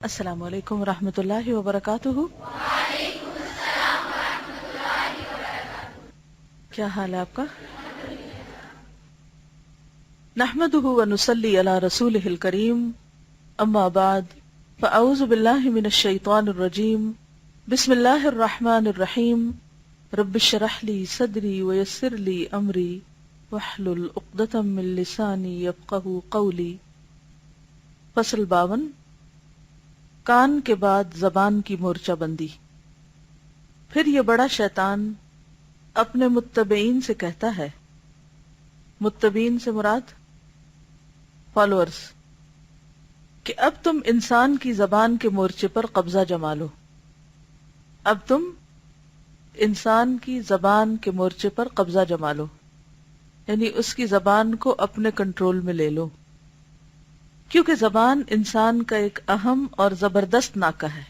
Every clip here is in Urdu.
السلام علیکم ورحمۃ اللہ وبرکاتہ۔ کیا حال ہے آپ کا؟ نحمده ونصلی علی رسولہ الکریم، اما بعد فاعوذ باللہ من الشیطان الرجیم، بسم اللہ الرحمن الرحیم، رب اشرح لی صدری ویسر لی امری واحلل عقدۃ من لسانی یفقہوا قولی۔ فصل 52، کان کے بعد زبان کی مورچہ بندی۔ پھر یہ بڑا شیطان اپنے متبعین سے کہتا ہے، متبعین سے مراد فالوورز، کہ اب تم انسان کی زبان کے مورچے پر قبضہ جما لو، اب تم انسان کی زبان کے مورچے پر قبضہ جما لو، یعنی اس کی زبان کو اپنے کنٹرول میں لے لو، کیونکہ زبان انسان کا ایک اہم اور زبردست ناکہ ہے۔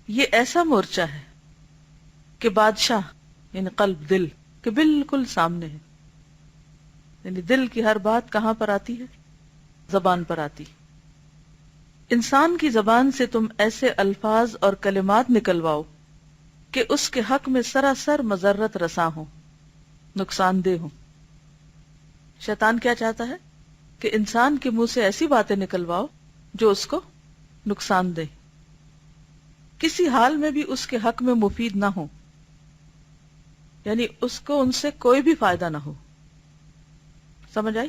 یہ ایسا مورچہ ہے کہ بادشاہ یعنی قلب، دل کے بالکل سامنے ہے، یعنی دل کی ہر بات کہاں پر آتی ہے؟ زبان پر آتی۔ انسان کی زبان سے تم ایسے الفاظ اور کلمات نکلواؤ کہ اس کے حق میں سراسر مضرت رساں ہوں، نقصان دہ ہوں۔ شیطان کیا چاہتا ہے؟ کہ انسان کے منہ سے ایسی باتیں نکلواؤ جو اس کو نقصان دے، کسی حال میں بھی اس کے حق میں مفید نہ ہو، یعنی اس کو ان سے کوئی بھی فائدہ نہ ہو۔ سمجھ آئی؟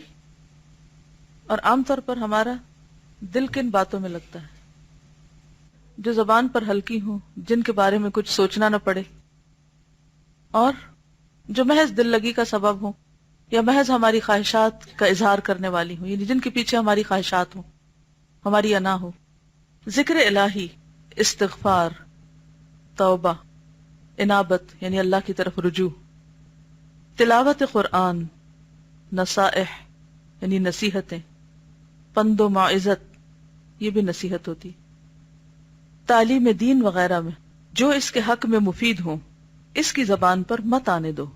اور عام طور پر ہمارا دل کن باتوں میں لگتا ہے؟ جو زبان پر ہلکی ہوں، جن کے بارے میں کچھ سوچنا نہ پڑے، اور جو محض دل لگی کا سبب ہوں، یا محض ہماری خواہشات کا اظہار کرنے والی ہوں، یعنی جن کے پیچھے ہماری خواہشات ہوں، ہماری انا ہو۔ ذکر الہی، استغفار، توبہ، انابت یعنی اللہ کی طرف رجوع، تلاوت قرآن، نصائح یعنی نصیحتیں، پند و موعظت یہ بھی نصیحت ہوتی، تعلیم دین وغیرہ میں جو اس کے حق میں مفید ہوں، اس کی زبان پر مت آنے دو۔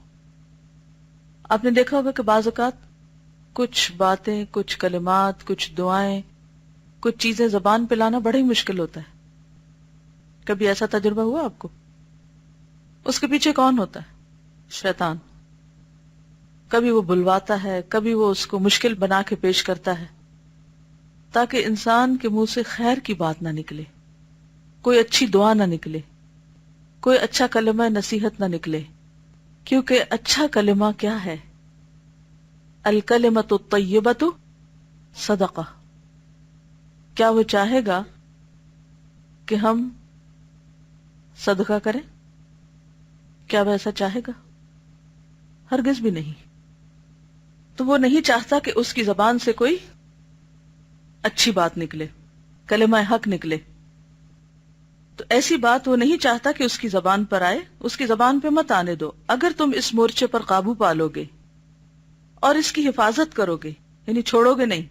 آپ نے دیکھا ہوگا کہ بعض اوقات کچھ باتیں، کچھ کلمات، کچھ دعائیں، کچھ چیزیں زبان پہ لانا بڑا ہی مشکل ہوتا ہے۔ کبھی ایسا تجربہ ہوا آپ کو؟ اس کے پیچھے کون ہوتا ہے؟ شیطان۔ کبھی وہ بلواتا ہے، کبھی وہ اس کو مشکل بنا کے پیش کرتا ہے، تاکہ انسان کے منہ سے خیر کی بات نہ نکلے، کوئی اچھی دعا نہ نکلے، کوئی اچھا کلمہ نصیحت نہ نکلے۔ کیونکہ اچھا کلمہ کیا ہے؟ الکلمۃ الطیبۃ صدقہ۔ کیا وہ چاہے گا کہ ہم صدقہ کریں؟ کیا وہ ایسا چاہے گا؟ ہرگز بھی نہیں۔ تو وہ نہیں چاہتا کہ اس کی زبان سے کوئی اچھی بات نکلے، کلمہ حق نکلے۔ تو ایسی بات وہ نہیں چاہتا کہ اس کی زبان پر آئے، اس کی زبان پہ مت آنے دو۔ اگر تم اس مورچے پر قابو پالو گے اور اس کی حفاظت کرو گے، یعنی چھوڑو گے نہیں،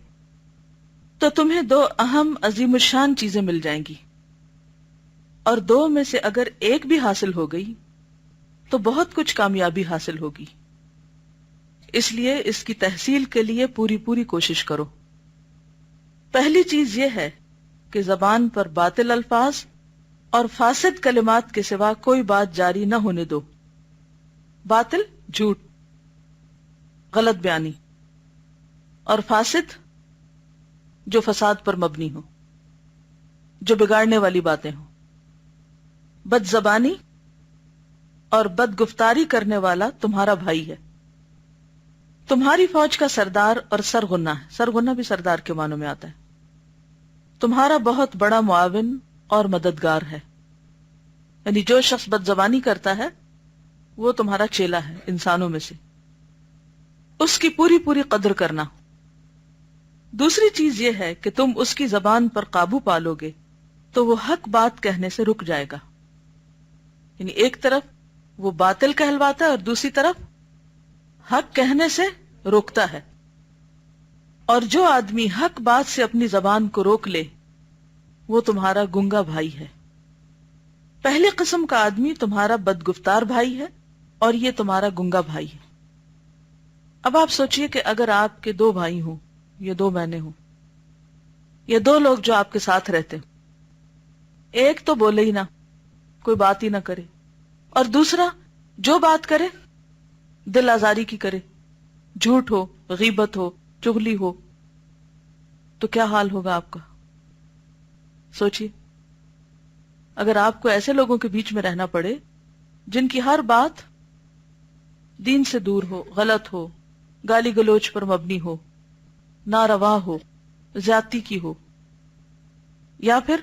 تو تمہیں دو اہم عظیم الشان چیزیں مل جائیں گی، اور دو میں سے اگر ایک بھی حاصل ہو گئی تو بہت کچھ کامیابی حاصل ہوگی۔ اس لیے اس کی تحصیل کے لیے پوری کوشش کرو۔ پہلی چیز یہ ہے کہ زبان پر باطل الفاظ اور فاسد کلمات کے سوا کوئی بات جاری نہ ہونے دو۔ باطل جھوٹ، غلط بیانی، اور فاسد جو فساد پر مبنی ہو، جو بگاڑنے والی باتیں ہوں۔ بد زبانی اور بد گفتاری کرنے والا تمہارا بھائی ہے۔ تمہاری فوج کا سردار اور سرغنہ ہے، سرغنہ بھی سردار کے معنوں میں آتا ہے، تمہارا بہت بڑا معاون اور مددگار ہے۔ یعنی جو شخص بد زبانی کرتا ہے وہ تمہارا چیلا ہے انسانوں میں سے، اس کی پوری قدر کرنا۔ دوسری چیز یہ ہے کہ تم اس کی زبان پر قابو پالو گے تو وہ حق بات کہنے سے رک جائے گا، یعنی ایک طرف وہ باطل کہلواتا ہے اور دوسری طرف حق کہنے سے روکتا ہے۔ اور جو آدمی حق بات سے اپنی زبان کو روک لے وہ تمہارا گنگا بھائی ہے۔ پہلی قسم کا آدمی تمہارا بدگفتار بھائی ہے اور یہ تمہارا گنگا بھائی ہے۔ اب آپ سوچئے کہ اگر آپ کے دو بھائی ہوں یا دو بہنیں ہوں یا دو لوگ جو آپ کے ساتھ رہتے ہیں، ایک تو بولے ہی نہ، کوئی بات ہی نہ کرے، اور دوسرا جو بات کرے دل آزاری کی کرے، جھوٹ ہو، غیبت ہو، چغلی ہو، تو کیا حال ہوگا آپ کا؟ سوچئے، اگر آپ کو ایسے لوگوں کے بیچ میں رہنا پڑے جن کی ہر بات دین سے دور ہو، غلط ہو، گالی گلوچ پر مبنی ہو، ناروا ہو، زیادتی کی ہو، یا پھر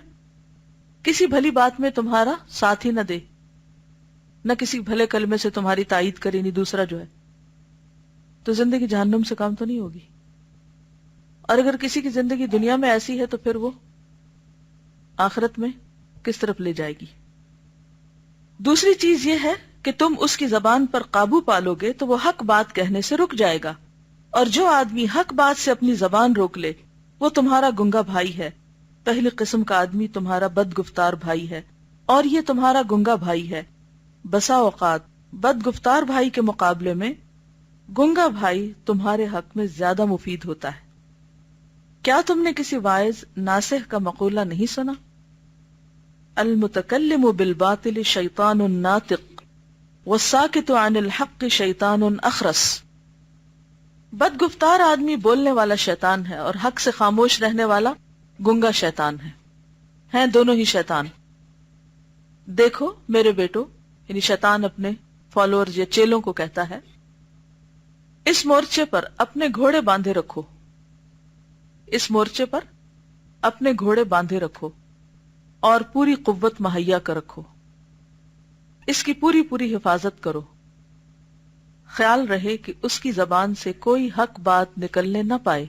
کسی بھلی بات میں تمہارا ساتھ ہی نہ دے، نہ کسی بھلے کلمے سے تمہاری تائید کرے، نہیں دوسرا جو ہے، تو زندگی جہنم سے کم تو نہیں ہوگی۔ اور اگر کسی کی زندگی دنیا میں ایسی ہے تو پھر وہ آخرت میں کس طرف لے جائے گی؟ دوسری چیز یہ ہے کہ تم اس کی زبان پر قابو پالو گے تو وہ حق بات کہنے سے رک جائے گا، اور جو آدمی حق بات سے اپنی زبان روک لے وہ تمہارا گنگا بھائی ہے۔ پہلی قسم کا آدمی تمہارا بد گفتار بھائی ہے، اور یہ تمہارا گنگا بھائی ہے۔ بسا اوقات بد گفتار بھائی کے مقابلے میں گنگا بھائی تمہارے حق میں زیادہ مفید ہوتا ہے۔ کیا تم نے کسی واعظ ناصح کا مقولہ نہیں سنا؟ المتکلم بالباطل شیطان ناطق والساکت عن الحق شیطان اخرس۔ بد گفتار آدمی بولنے والا شیطان ہے، اور حق سے خاموش رہنے والا گنگا شیطان ہے، ہیں دونوں ہی شیطان۔ دیکھو میرے بیٹو، یعنی شیطان اپنے فالوورز یا چیلوں کو کہتا ہے، اس مورچے پر اپنے گھوڑے باندھے رکھو، اس مورچے پر اپنے گھوڑے باندھے رکھو اور پوری قوت مہیا کر رکھو، اس کی پوری پوری حفاظت کرو، خیال رہے کہ اس کی زبان سے کوئی حق بات نکلنے نہ پائے،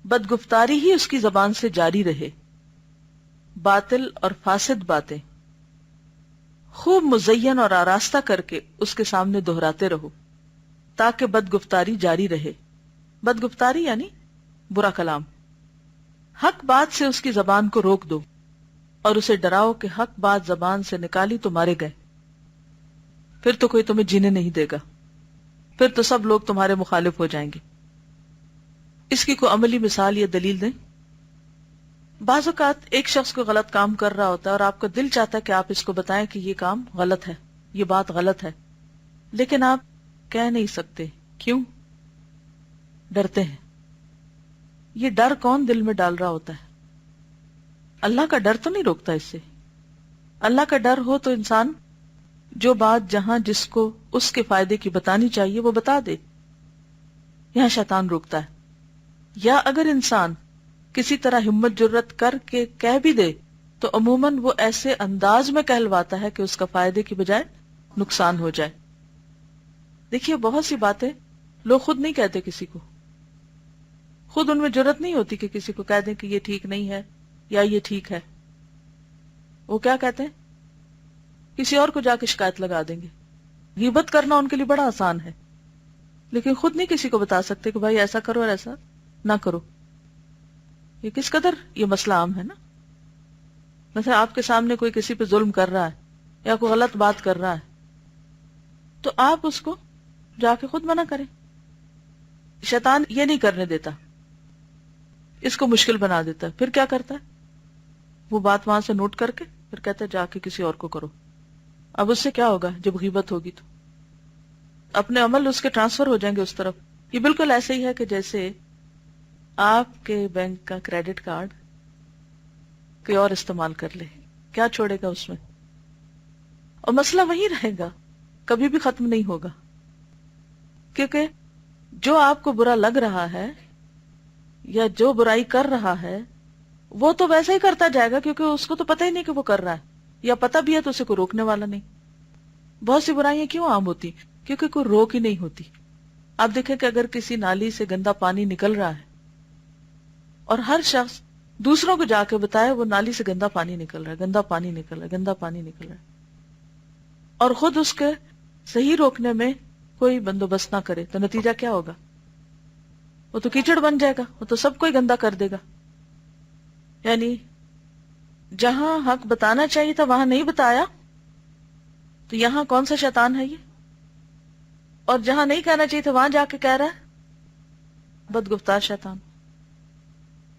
بدگفتاری ہی اس کی زبان سے جاری رہے، باطل اور فاسد باتیں خوب مزین اور آراستہ کر کے اس کے سامنے دہراتے رہو تاکہ بدگفتاری جاری رہے۔ بدگفتاری یعنی برا کلام۔ حق بات سے اس کی زبان کو روک دو اور اسے ڈراؤ کہ حق بات زبان سے نکالی تو مارے گئے، پھر تو کوئی تمہیں جینے نہیں دے گا، پھر تو سب لوگ تمہارے مخالف ہو جائیں گے۔ اس کی کوئی عملی مثال یا دلیل دیں؟ بعض اوقات ایک شخص کو غلط کام کر رہا ہوتا ہے اور آپ کا دل چاہتا ہے کہ آپ اس کو بتائیں کہ یہ کام غلط ہے، یہ بات غلط ہے، لیکن آپ کہہ نہیں سکتے۔ کیوں؟ ڈرتے ہیں۔ یہ ڈر کون دل میں ڈال رہا ہوتا ہے؟ اللہ کا ڈر تو نہیں روکتا اس سے۔ اللہ کا ڈر ہو تو انسان جو بات جہاں جس کو اس کے فائدے کی بتانی چاہیے وہ بتا دے، یہاں شیطان روکتا ہے۔ یا اگر انسان کسی طرح ہمت جرت کر کے کہہ بھی دے تو عموماً وہ ایسے انداز میں کہلواتا ہے کہ اس کا فائدے کی بجائے نقصان ہو جائے۔ دیکھیے بہت سی باتیں لوگ خود نہیں کہتے کسی کو، خود ان میں جرت نہیں ہوتی کہ کسی کو کہہ دیں کہ یہ ٹھیک نہیں ہے یا یہ ٹھیک ہے۔ وہ کیا کہتے ہیں؟ کسی اور کو جا کے شکایت لگا دیں گے۔ غیبت کرنا ان کے لیے بڑا آسان ہے، لیکن خود نہیں کسی کو بتا سکتے کہ بھائی ایسا کرو اور ایسا نہ کرو۔ یہ کس قدر یہ مسئلہ عام ہے نا۔ مثلا آپ کے سامنے کوئی کسی پہ ظلم کر رہا ہے یا کوئی غلط بات کر رہا ہے تو آپ اس کو جا کے خود منع کریں۔ شیطان یہ نہیں کرنے دیتا، اس کو مشکل بنا دیتا ہے۔ پھر کیا کرتا ہے؟ وہ بات وہاں سے نوٹ کر کے پھر کہتا ہے جا کے کسی اور کو کرو۔ اب اس سے کیا ہوگا؟ جب غیبت ہوگی تو اپنے عمل اس کے ٹرانسفر ہو جائیں گے اس طرف۔ یہ بالکل ایسے ہی ہے کہ جیسے آپ کے بینک کا کریڈٹ کارڈ کوئی اور استعمال کر لے، کیا چھوڑے گا اس میں؟ اور مسئلہ وہی رہے گا، کبھی بھی ختم نہیں ہوگا، کیونکہ جو آپ کو برا لگ رہا ہے یا جو برائی کر رہا ہے وہ تو ویسے ہی کرتا جائے گا، کیونکہ اس کو تو پتہ ہی نہیں کہ وہ کر رہا ہے، یا پتہ بھی ہے تو اسے کوئی روکنے والا نہیں۔ بہت سی برائیاں کیوں عام ہوتی؟ کیونکہ کوئی روک ہی نہیں ہوتی۔ آپ دیکھیں کہ اگر کسی نالی سے گندا پانی نکل رہا ہے اور ہر شخص دوسروں کو جا کے بتائے وہ نالی سے گندا پانی نکل رہا ہے، گندا پانی نکل رہا ہے، گندا پانی نکل رہا ہے، اور خود اس کے صحیح روکنے میں کوئی بندوبست نہ کرے، تو نتیجہ کیا ہوگا؟ وہ تو کیچڑ بن جائے گا، وہ تو سب کوئی گندا کر دے گا۔ یعنی جہاں حق بتانا چاہیے تھا وہاں نہیں بتایا، تو یہاں کون سا شیطان ہے یہ؟ اور جہاں نہیں کہنا چاہیے تھا وہاں جا کے کہہ رہا ہے، بدگفتار شیطان۔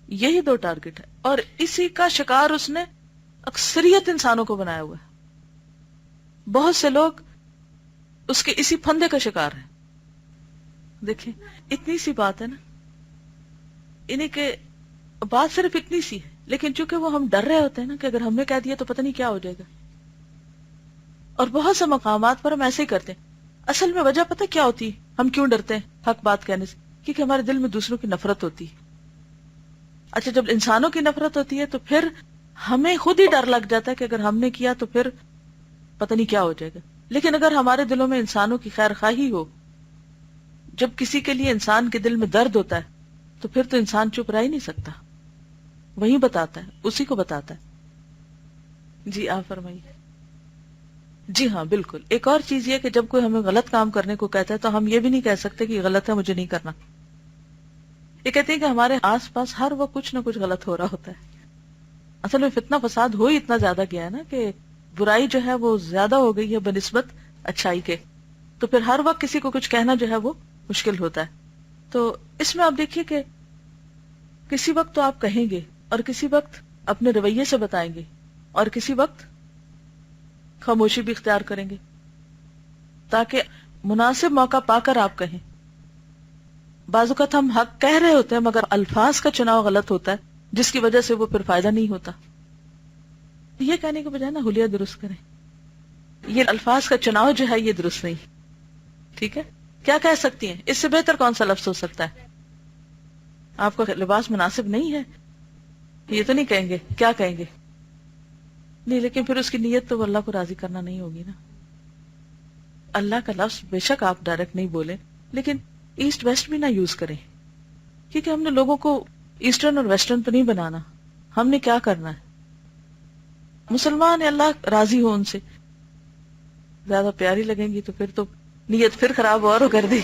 یہی دو ٹارگٹ ہے، اور اسی کا شکار اس نے اکثریت انسانوں کو بنایا ہوا ہے. بہت سے لوگ اس کے اسی پھندے کا شکار ہیں. دیکھیں اتنی سی بات ہے نا، انہیں کہ بات صرف اتنی سی ہے، لیکن چونکہ وہ ہم ڈر رہے ہوتے ہیں نا کہ اگر ہم نے کہہ دیا تو پتہ نہیں کیا ہو جائے گا. اور بہت سے مقامات پر ہم ایسے ہی کرتے ہیں. اصل میں وجہ پتہ کیا ہوتی ہے ہم کیوں ڈرتے ہیں حق بات کہنے سے؟ کیونکہ ہمارے دل میں دوسروں کی نفرت ہوتی ہے. اچھا جب انسانوں کی نفرت ہوتی ہے تو پھر ہمیں خود ہی ڈر لگ جاتا ہے کہ اگر ہم نے کیا تو پھر پتہ نہیں کیا ہو جائے گا. لیکن اگر ہمارے دلوں میں انسانوں کی خیر خواہی ہو، جب کسی کے لیے انسان کے دل میں درد ہوتا ہے تو پھر تو انسان چپ رہ ہی نہیں سکتا، وہی بتاتا ہے، اسی کو بتاتا ہے. جی آپ فرمائیے. جی ہاں بالکل. ایک اور چیز یہ کہ جب کوئی ہمیں غلط کام کرنے کو کہتا ہے تو ہم یہ بھی نہیں کہہ سکتے کہ یہ غلط ہے مجھے نہیں کرنا. یہ کہتے ہیں کہ ہمارے آس پاس ہر وقت کچھ نہ کچھ غلط ہو رہا ہوتا ہے. اصل میں فتنہ فساد ہو ہی اتنا زیادہ گیا ہے نا کہ برائی جو ہے وہ زیادہ ہو گئی ہے بنسبت اچھائی کے، تو پھر ہر وقت کسی کو کچھ کہنا جو ہے وہ مشکل ہوتا ہے. تو اس میں آپ دیکھیے کہ کسی وقت تو آپ کہیں گے اور کسی وقت اپنے رویے سے بتائیں گے اور کسی وقت خاموشی بھی اختیار کریں گے تاکہ مناسب موقع پا کر آپ کہیں. بعض اوقات ہم حق کہہ رہے ہوتے ہیں مگر الفاظ کا چناؤ غلط ہوتا ہے جس کی وجہ سے وہ پھر فائدہ نہیں ہوتا. یہ کہنے کے بجائے نا حلیہ درست کریں، یہ الفاظ کا چناؤ جو ہے یہ درست نہیں. ٹھیک ہے، کیا کہہ سکتی ہیں؟ اس سے بہتر کون سا لفظ ہو سکتا ہے؟ آپ کا لباس مناسب نہیں ہے، یہ تو نہیں کہیں گے. کیا کہیں گے؟ نہیں، لیکن پھر اس کی نیت تو اللہ کو راضی کرنا نہیں ہوگی نا. اللہ کا لفظ بے شک آپ ڈائریکٹ نہیں بولیں، لیکن ایسٹ ویسٹ بھی نہ یوز کریں، کیونکہ ہم نے لوگوں کو ایسٹرن اور ویسٹرن تو نہیں بنانا. ہم نے کیا کرنا ہے؟ مسلمان اللہ راضی ہو ان سے. زیادہ پیاری لگیں گی تو پھر تو نیت پھر خراب اور کر دی،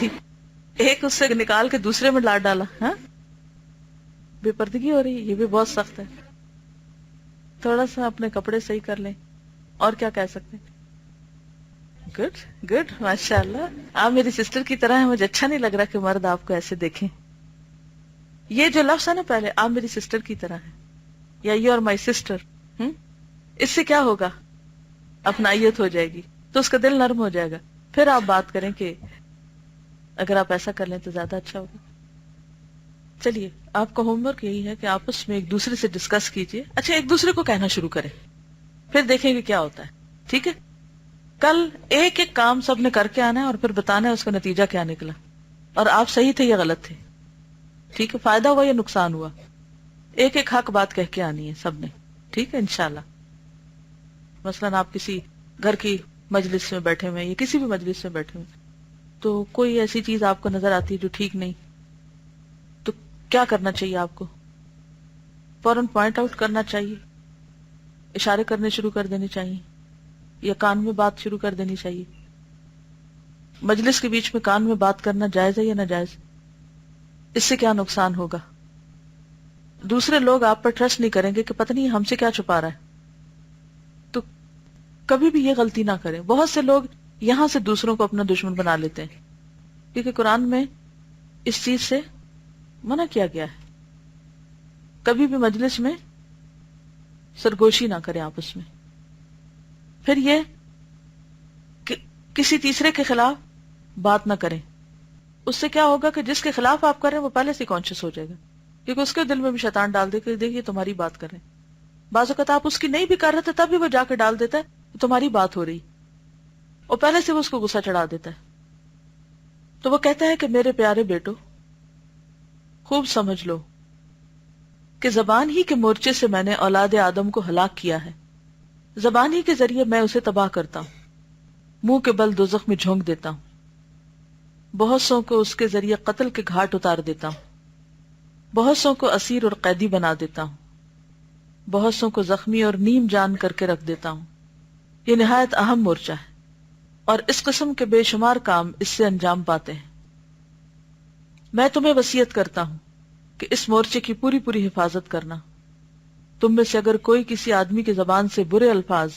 ایک اس سے نکال کے دوسرے میں لا ڈالا. ہاں بے پردگی ہو رہی ہے، یہ بھی بہت سخت ہے. تھوڑا سا اپنے کپڑے صحیح کر لیں. اور کیا کہہ سکتے ہیں؟ گڈ گڈ ماشاء اللہ، آپ میری سسٹر کی طرح ہیں. مجھے اچھا نہیں لگ رہا کہ مرد آپ کو ایسے دیکھیں. یہ جو لفظ ہے نا پہلے، آپ میری سسٹر کی طرح ہیں یا یو آر مائی سسٹر، اس سے کیا ہوگا؟ اپنائیت ہو جائے گی تو اس کا دل نرم ہو جائے گا. پھر آپ بات کریں کہ اگر آپ ایسا کر لیں تو زیادہ اچھا ہوگا. چلیے آپ کا ہوم ورک یہی ہے کہ آپس میں ایک دوسرے سے ڈسکس کیجئے. اچھا ایک دوسرے کو کہنا شروع کریں، پھر دیکھیں گے کیا ہوتا ہے. ٹھیک ہے، کل ایک ایک کام سب نے کر کے آنا ہے اور پھر بتانا ہے اس کا نتیجہ کیا نکلا اور آپ صحیح تھے یا غلط تھے. ٹھیک ہے، فائدہ ہوا یا نقصان ہوا، ایک ایک حق بات کہہ کے آنی ہے سب نے. ٹھیک ہے انشاءاللہ. مثلاً آپ کسی گھر کی مجلس میں بیٹھے ہوئے یا کسی بھی مجلس میں بیٹھے ہوئے تو کوئی ایسی چیز آپ کو نظر آتی ہے جو ٹھیک نہیں، تو کیا کرنا چاہیے؟ آپ کو فوراً پوائنٹ آؤٹ کرنا چاہیے، اشارے کرنے شروع کر دینے چاہیے یا کان میں بات شروع کر دینی چاہیے؟ مجلس کے بیچ میں کان میں بات کرنا جائز ہے یا ناجائز؟ اس سے کیا نقصان ہوگا؟ دوسرے لوگ آپ پر ٹرسٹ نہیں کریں گے کہ پتہ نہیں ہم سے کیا چھپا رہا ہے. تو کبھی بھی یہ غلطی نہ کریں. بہت سے لوگ یہاں سے دوسروں کو اپنا دشمن بنا لیتے ہیں کیونکہ قرآن میں اس چیز سے منع کیا گیا ہے. کبھی بھی مجلس میں سرگوشی نہ کریں آپس میں. پھر یہ کہ کسی تیسرے کے خلاف بات نہ کریں. اس سے کیا ہوگا کہ جس کے خلاف آپ کر رہے ہیں وہ پہلے سے کانشیس ہو جائے گا، کیونکہ اس کے دل میں بھی شیطان ڈال دے کہ دیکھیے تمہاری بات کر رہے ہیں. بعض اوقات آپ اس کی نہیں بھی کر رہے تھے تب بھی وہ جا کے ڈال دیتا ہے تمہاری بات ہو رہی، اور پہلے سے وہ اس کو غصہ چڑھا دیتا ہے. تو وہ کہتا ہے کہ میرے پیارے بیٹو خوب سمجھ لو کہ زبان ہی کے مورچے سے میں نے اولاد آدم کو ہلاک کیا ہے. زبان ہی کے ذریعے میں اسے تباہ کرتا ہوں، منہ کے بل دوزخ میں جھونک دیتا ہوں، بہت سو کو اس کے ذریعے قتل کے گھاٹ اتار دیتا ہوں، بہت سو کو اسیر اور قیدی بنا دیتا ہوں، بہت سو کو زخمی اور نیم جان کر کے رکھ دیتا ہوں. یہ نہایت اہم مورچہ ہے اور اس قسم کے بے شمار کام اس سے انجام پاتے ہیں. میں تمہیں وصیت کرتا ہوں کہ اس مورچے کی پوری پوری حفاظت کرنا. تم میں سے اگر کوئی کسی آدمی کی زبان سے برے الفاظ،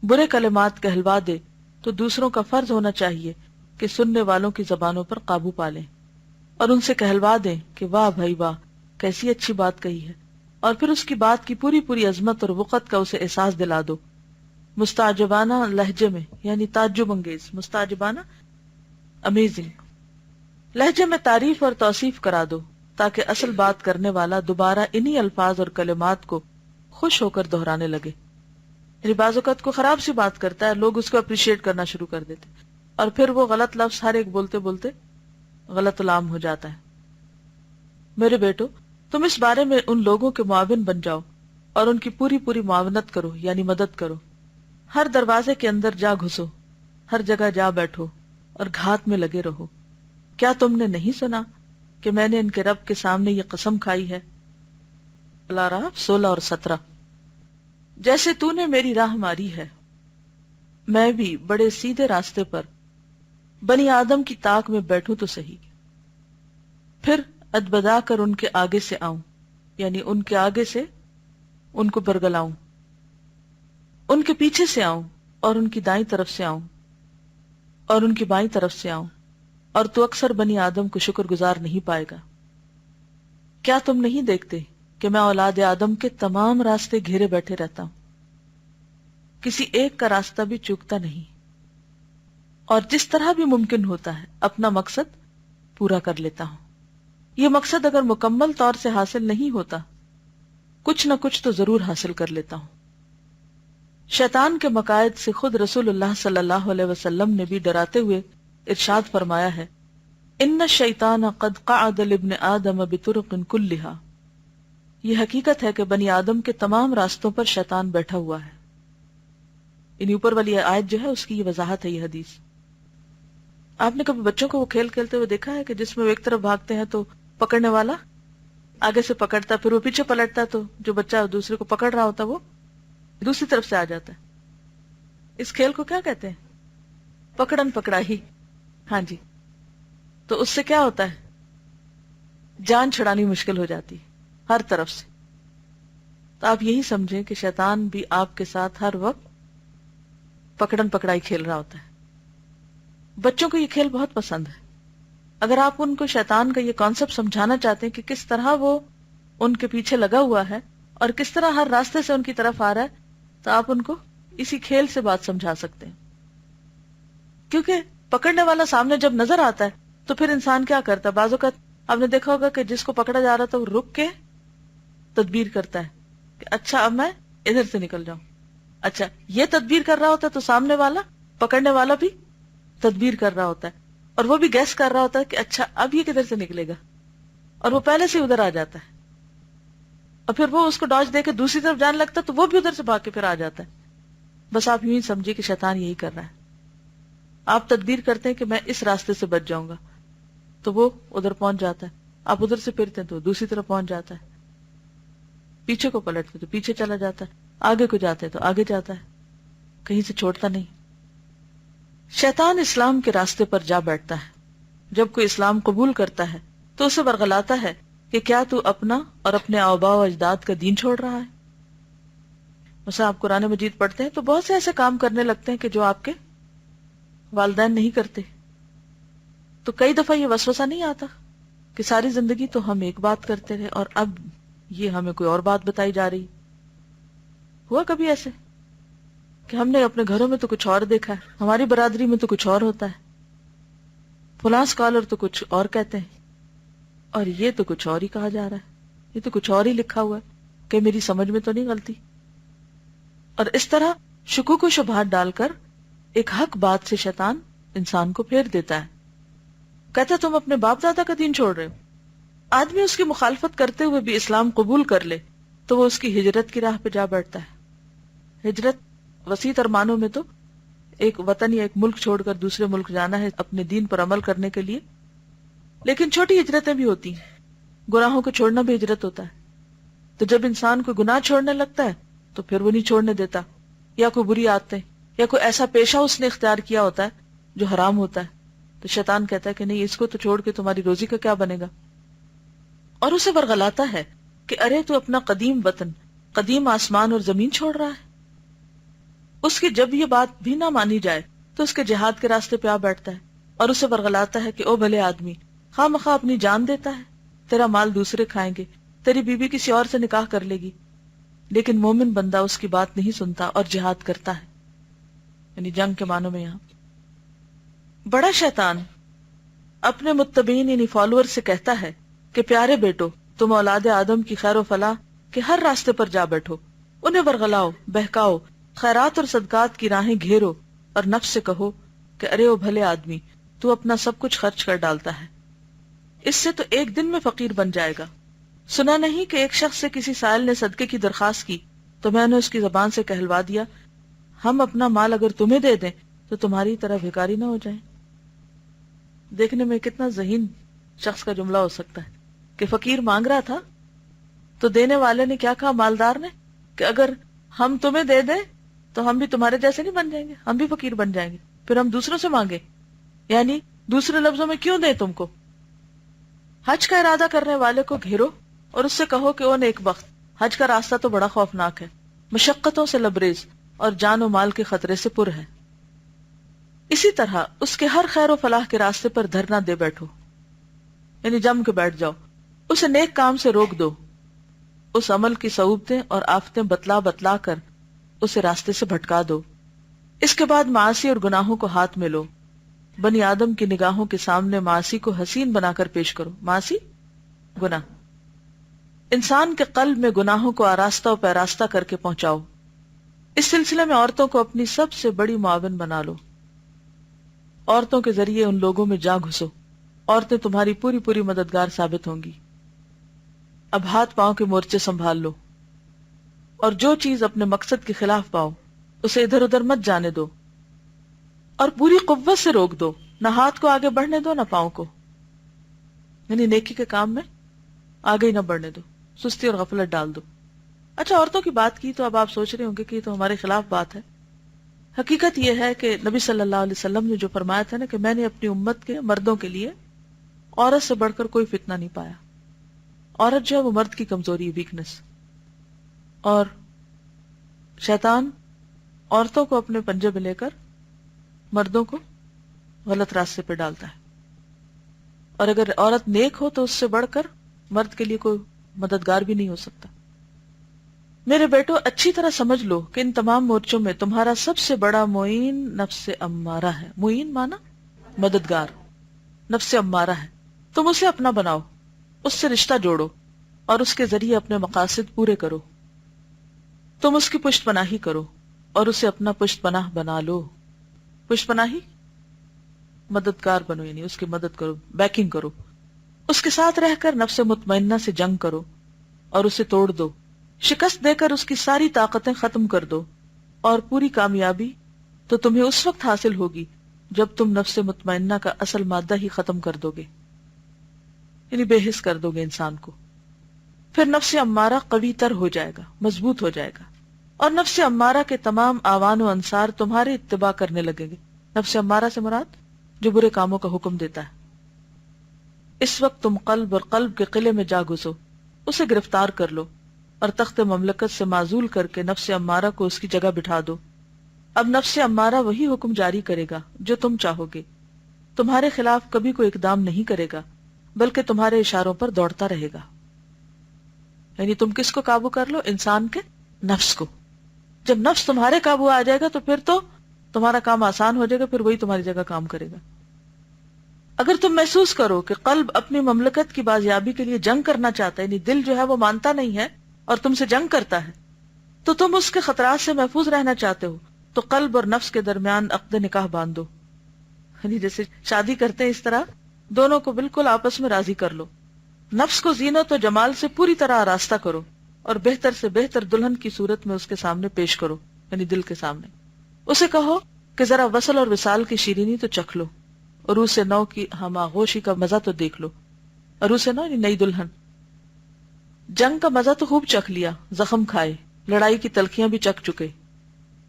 برے کلمات کہلوا دے تو دوسروں کا فرض ہونا چاہیے کہ سننے والوں کی زبانوں پر قابو پا لیں اور ان سے کہلوا دیں کہ واہ بھائی واہ، کیسی اچھی بات کہی ہے، اور پھر اس کی بات کی پوری پوری عظمت اور وقت کا اسے احساس دلا دو، مستعجبانہ لہجے میں، یعنی تعجب انگیز، مستعجبانہ امیزنگ لہجے میں تعریف اور توصیف کرا دو، تاکہ اصل بات کرنے والا دوبارہ انہی الفاظ اور کلمات کو خوش ہو کر دہرانے لگے۔ یعنی بعض اوقات کو خراب سی بات کرتا ہے، لوگ اس کو اپریشیٹ کرنا شروع کر دیتے، اور پھر وہ غلط لفظ ہر ایک بولتے بولتے غلط لام ہو جاتا ہے۔ میرے بیٹو، تم اس بارے میں ان لوگوں کے معاون بن جاؤ اور ان کی پوری پوری معاونت کرو، یعنی مدد کرو۔ ہر دروازے کے اندر جا گھسو، ہر جگہ جا بیٹھو اور گھات میں لگے رہو۔ کیا تم نے نہیں سنا کہ میں نے ان کے رب کے سامنے یہ قسم کھائی ہے؟ الاعراف 16 اور 17۔ جیسے تو نے میری راہ ماری ہے، میں بھی بڑے سیدھے راستے پر بنی آدم کی طاق میں بیٹھوں تو صحیح، پھر ادبدا کر ان کے آگے سے آؤں، یعنی ان کے آگے سے ان کو برگلاؤں، ان کے پیچھے سے آؤں اور ان کی دائیں طرف سے آؤں اور ان کی بائیں طرف سے آؤں، اور تو اکثر بنی آدم کو شکر گزار نہیں پائے گا۔ کیا تم نہیں دیکھتے کہ میں اولاد آدم کے تمام راستے گھیرے بیٹھے رہتا ہوں، کسی ایک کا راستہ بھی چوکتا نہیں، اور جس طرح بھی ممکن ہوتا ہے اپنا مقصد پورا کر لیتا ہوں۔ یہ مقصد اگر مکمل طور سے حاصل نہیں ہوتا، کچھ نہ کچھ تو ضرور حاصل کر لیتا ہوں۔ شیطان کے مقاصد سے خود رسول اللہ صلی اللہ علیہ وسلم نے بھی ڈراتے ہوئے ارشاد فرمایا ہے، ان الشیطان قد قعد لابن آدم بطرق کلھا۔ یہ حقیقت ہے کہ بنی آدم کے تمام راستوں پر شیطان بیٹھا ہوا ہے۔ یعنی اوپر والی آیت جو ہے اس کی یہ وضاحت ہے، یہ حدیث۔ آپ نے کبھی بچوں کو وہ کھیل کھیلتے ہوئے دیکھا ہے کہ جس میں وہ ایک طرف بھاگتے ہیں تو پکڑنے والا آگے سے پکڑتا ہے، پھر وہ پیچھے پلٹتا ہے تو جو بچہ دوسرے کو پکڑ رہا ہوتا وہ دوسری طرف سے آ جاتا ہے۔ اس کھیل کو کیا کہتے ہیں؟ پکڑن پکڑائی۔ ہاں جی، تو اس سے کیا ہوتا ہے؟ جان چھڑانی مشکل ہو جاتی ہر طرف سے۔ تو آپ یہی سمجھیں کہ شیطان بھی آپ کے ساتھ ہر وقت پکڑن پکڑائی کھیل رہا ہوتا ہے۔ بچوں کو یہ کھیل بہت پسند ہے۔ اگر آپ ان کو شیطان کا یہ کانسیپٹ سمجھانا چاہتے ہیں کہ کس طرح وہ ان کے پیچھے لگا ہوا ہے اور کس طرح ہر راستے سے ان کی طرف آ رہا ہے، تو آپ ان کو اسی کھیل سے بات سمجھا سکتے ہیں۔ کیونکہ پکڑنے والا سامنے جب نظر آتا ہے تو پھر انسان کیا کرتا ہے؟ بعض اوقات آپ نے دیکھا ہوگا کہ جس کو پکڑا جا رہا تھا وہ رک کے تدبیر کرتا ہے کہ اچھا اب میں ادھر سے نکل جاؤں۔ اچھا، یہ تدبیر کر رہا ہوتا ہے تو سامنے والا پکڑنے والا بھی تدبیر کر رہا ہوتا ہے، اور وہ بھی گیس کر رہا ہوتا ہے کہ اچھا اب یہ کدھر سے نکلے گا، اور وہ پہلے سے ادھر آ جاتا ہے، اور پھر وہ اس کو ڈاج دے کے دوسری طرف جانے لگتا ہے تو وہ بھی ادھر سے بھاگ کے پھر آ جاتا ہے۔ بس آپ یوں ہی سمجھیے کہ شیطان یہی کر رہا ہے۔ آپ تدبیر کرتے ہیں کہ میں اس راستے سے بچ جاؤں گا تو وہ ادھر پہنچ جاتا ہے، آپ ادھر سے پھرتے ہیں تو دوسری طرف پہنچ جاتا ہے، پیچھے کو پلٹتے تو پیچھے چلا جاتا ہے، آگے کو جاتے تو آگے جاتا ہے، کہیں سے چھوڑتا نہیں۔ شیطان اسلام کے راستے پر جا بیٹھتا ہے۔ جب کوئی اسلام قبول کرتا ہے تو اسے ورغلاتا ہے کہ کیا تو اپنا اور اپنے آباء و اجداد کا دین چھوڑ رہا ہے؟ مثلا آپ قرآن مجید پڑھتے ہیں تو بہت سے ایسے کام کرنے لگتے ہیں کہ جو آپ کے والدین نہیں کرتے، تو کئی دفعہ یہ وسوسہ نہیں آتا کہ ساری زندگی تو ہم ایک بات کرتے رہے اور اب یہ ہمیں کوئی اور بات بتائی جا رہی؟ ہوا کبھی ایسے کہ ہم نے اپنے گھروں میں تو کچھ اور دیکھا ہے، ہماری برادری میں تو کچھ اور ہوتا ہے، فلاں اسکالر تو کچھ اور کہتے ہیں اور یہ تو کچھ اور ہی کہا جا رہا ہے، یہ تو کچھ اور ہی لکھا ہوا ہے، کہ میری سمجھ میں تو نہیں غلطی؟ اور اس طرح شکوک و شبہات ڈال کر ایک حق بات سے شیطان انسان کو پھیر دیتا ہے۔ کہتا ہے تم اپنے باپ دادا کا دین چھوڑ رہے ہو۔ آدمی اس کی مخالفت کرتے ہوئے بھی اسلام قبول کر لے تو وہ اس کی ہجرت کی راہ پہ جا بیٹھتا ہے۔ ہجرت وسیع تر معنوں میں تو ایک وطن یا ایک ملک چھوڑ کر دوسرے ملک جانا ہے اپنے دین پر عمل کرنے کے لیے، لیکن چھوٹی ہجرتیں بھی ہوتی ہیں، گناہوں کو چھوڑنا بھی ہجرت ہوتا ہے۔ تو جب انسان کوئی گناہ چھوڑنے لگتا ہے تو پھر وہ نہیں چھوڑنے دیتا، یا کوئی بری عادتیں یا کوئی ایسا پیشہ اس نے اختیار کیا ہوتا ہے جو حرام ہوتا ہے، تو شیطان کہتا ہے کہ نہیں، اس کو تو چھوڑ کے تمہاری روزی کا کیا بنے گا، اور اسے ورغلاتا ہے کہ ارے تو اپنا قدیم وطن، قدیم آسمان اور زمین چھوڑ رہا ہے۔ اس کی جب یہ بات بھی نہ مانی جائے تو اس کے جہاد کے راستے پہ آ بیٹھتا ہے اور اسے ورغلاتا ہے کہ او بھلے آدمی، خواہ مخواہ اپنی جان دیتا ہے، تیرا مال دوسرے کھائیں گے، تیری بیوی کسی اور سے نکاح کر لے گی، لیکن مومن بندہ اس کی بات نہیں سنتا اور جہاد کرتا ہے، یعنی جنگ کے معنوں میں یہاں۔ بڑا شیطان اپنے متبعین یعنی فالوور سے کہتا ہے کہ پیارے بیٹو، تم اولاد آدم کی خیر و فلاح کے ہر راستے پر جا بیٹھو، انہیں ورغلاؤ، بہکاؤ، خیرات اور صدقات کی راہیں گھیرو، اور نفس سے کہو کہ ارے او بھلے آدمی، تو اپنا سب کچھ خرچ کر ڈالتا ہے، اس سے تو ایک دن میں فقیر بن جائے گا۔ سنا نہیں کہ ایک شخص سے کسی سائل نے صدقے کی درخواست کی تو میں نے اس کی زبان سے کہلوا دیا، ہم اپنا مال اگر تمہیں دے دیں تو تمہاری طرح بھکاری نہ ہو جائیں۔ دیکھنے میں کتنا ذہین شخص کا جملہ ہو سکتا ہے کہ فقیر مانگ رہا تھا تو دینے والے نے کیا کہا، مالدار نے، کہ اگر ہم تمہیں دے دیں تو ہم بھی تمہارے جیسے نہیں بن جائیں گے، ہم بھی فقیر بن جائیں گے، پھر ہم دوسروں سے مانگیں، یعنی دوسرے لفظوں میں کیوں دیں تم کو۔ حج کا ارادہ کرنے والے کو گھیرو اور اس سے کہو کہ او نیک بخت، حج کا راستہ تو بڑا خوفناک ہے، مشقتوں سے لبریز اور جان و مال کے خطرے سے پر ہے۔ اسی طرح اس کے ہر خیر و فلاح کے راستے پر دھرنا دے بیٹھو، یعنی جم کے بیٹھ جاؤ، اسے نیک کام سے روک دو، اس عمل کی صعوبتیں اور آفتیں بتلا بتلا کر اسے راستے سے بھٹکا دو۔ اس کے بعد معاصی اور گناہوں کو ہاتھ میں لو، بنی آدم کی نگاہوں کے سامنے معاصی کو حسین بنا کر پیش کرو۔ معاصی گناہ، انسان کے قلب میں گناہوں کو آراستہ و پیراستہ کر کے پہنچاؤ۔ اس سلسلے میں عورتوں کو اپنی سب سے بڑی معاون بنا لو، عورتوں کے ذریعے ان لوگوں میں جا گھسو، عورتیں تمہاری پوری پوری مددگار ثابت ہوں گی۔ اب ہاتھ پاؤں کے مورچے سنبھال لو، اور جو چیز اپنے مقصد کے خلاف پاؤ اسے ادھر ادھر مت جانے دو، اور پوری قوت سے روک دو، نہ ہاتھ کو آگے بڑھنے دو نہ پاؤں کو، یعنی نیکی کے کام میں آگے ہی نہ بڑھنے دو، سستی اور غفلت ڈال دو۔ اچھا، عورتوں کی بات کی تو اب آپ سوچ رہے ہوں گے کہ یہ تو ہمارے خلاف بات ہے۔ حقیقت یہ ہے کہ نبی صلی اللہ علیہ وسلم نے جو فرمایا تھا نا کہ میں نے اپنی امت کے مردوں کے لیے عورت سے بڑھ کر کوئی فتنہ نہیں پایا۔ عورت جو ہے وہ مرد کی کمزوری، ویکنس، اور شیطان عورتوں کو اپنے پنجے میں لے کر مردوں کو غلط راستے پہ ڈالتا ہے، اور اگر عورت نیک ہو تو اس سے بڑھ کر مرد کے لیے کوئی مددگار بھی نہیں ہو سکتا۔ میرے بیٹو، اچھی طرح سمجھ لو کہ ان تمام مورچوں میں تمہارا سب سے بڑا معین نفس امارہ ہے۔ معین مانا مددگار، نفس امارہ ہے۔ تم اسے اپنا بناؤ، اس سے رشتہ جوڑو اور اس کے ذریعے اپنے مقاصد پورے کرو۔ تم اس کی پشت پناہی کرو اور اسے اپنا پشت پناہ بنا لو۔ پشت پناہی مددگار بنو، یعنی اس کی مدد کرو، بیکنگ کرو، اس کے ساتھ رہ کر نفس مطمئنہ سے جنگ کرو اور اسے توڑ دو، شکست دے کر اس کی ساری طاقتیں ختم کر دو، اور پوری کامیابی تو تمہیں اس وقت حاصل ہوگی جب تم نفس مطمئنہ کا اصل مادہ ہی ختم کر دو گے، یعنی بے حس کر دو گے انسان کو۔ پھر نفس امارہ قوی تر ہو جائے گا، مضبوط ہو جائے گا، اور نفس امارہ کے تمام آوان و انصار تمہارے اتباع کرنے لگیں گے۔ نفس امارہ سے مراد جو برے کاموں کا حکم دیتا ہے۔ اس وقت تم قلب اور قلب کے قلعے میں جا گھسو، اسے گرفتار کر لو اور تخت مملکت سے معزول کر کے نفس امارہ کو اس کی جگہ بٹھا دو۔ اب نفس امارہ وہی حکم جاری کرے گا جو تم چاہو گے، تمہارے خلاف کبھی کوئی اقدام نہیں کرے گا، بلکہ تمہارے اشاروں پر دوڑتا رہے گا۔ یعنی تم کس کو قابو کر لو؟ انسان کے نفس کو۔ جب نفس تمہارے قابو آ جائے گا تو پھر تو تمہارا کام آسان ہو جائے گا، پھر وہی تمہاری جگہ کام کرے گا۔ اگر تم محسوس کرو کہ قلب اپنی مملکت کی بازیابی کے لیے جنگ کرنا چاہتا ہے، یعنی دل جو ہے وہ مانتا نہیں ہے اور تم سے جنگ کرتا ہے، تو تم اس کے خطرات سے محفوظ رہنا چاہتے ہو، تو قلب اور نفس کے درمیان عقد نکاح باندھ دو، یعنی جیسے شادی کرتے ہیں اس طرح دونوں کو بالکل آپس میں راضی کر لو۔ نفس کو زینت و جمال سے پوری طرح آراستہ کرو اور بہتر سے بہتر دلہن کی صورت میں اس کے سامنے پیش کرو، یعنی دل کے سامنے۔ اسے کہو کہ ذرا وصل اور وصال کی شیرینی تو چکھ لو، اور اسے نو کی ہم آغوشی کا مزہ تو دیکھ لو، اور اسے نو یعنی نئی دلہن۔ جنگ کا مزہ تو خوب چکھ لیا، زخم کھائے، لڑائی کی تلخیاں بھی چکھ چکے،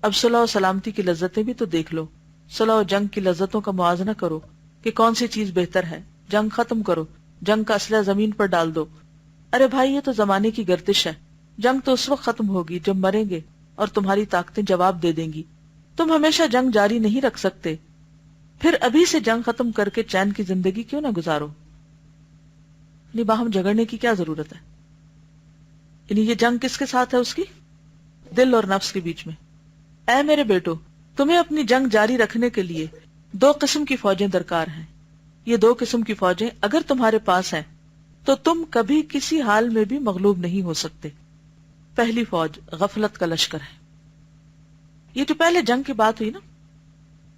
اب صلح و سلامتی کی لذتیں بھی تو دیکھ لو۔ صلح و جنگ کی لذتوں کا موازنہ کرو کہ کون سی چیز بہتر ہے، جنگ ختم کرو، جنگ کا اسلحہ زمین پر ڈال دو۔ ارے بھائی، یہ تو زمانے کی گردش ہے، جنگ تو اس وقت ختم ہوگی جب مریں گے اور تمہاری طاقتیں جواب دے دیں گی۔ تم ہمیشہ جنگ جاری نہیں رکھ سکتے، پھر ابھی سے جنگ ختم کر کے چین کی زندگی کیوں نہ گزارو؟ باہم جھگڑنے کی کیا ضرورت ہے؟ یعنی یہ جنگ کس کے ساتھ ہے؟ اس کی دل اور نفس کے بیچ میں. اے میرے بیٹو، تمہیں اپنی جنگ جاری رکھنے کے لیے 2 قسم کی فوجیں درکار ہیں. یہ 2 قسم کی فوجیں اگر تمہارے پاس ہیں تو تم کبھی کسی حال میں بھی مغلوب نہیں ہو سکتے. پہلی فوج غفلت کا لشکر ہے. یہ جو پہلے جنگ کی بات ہوئی نا،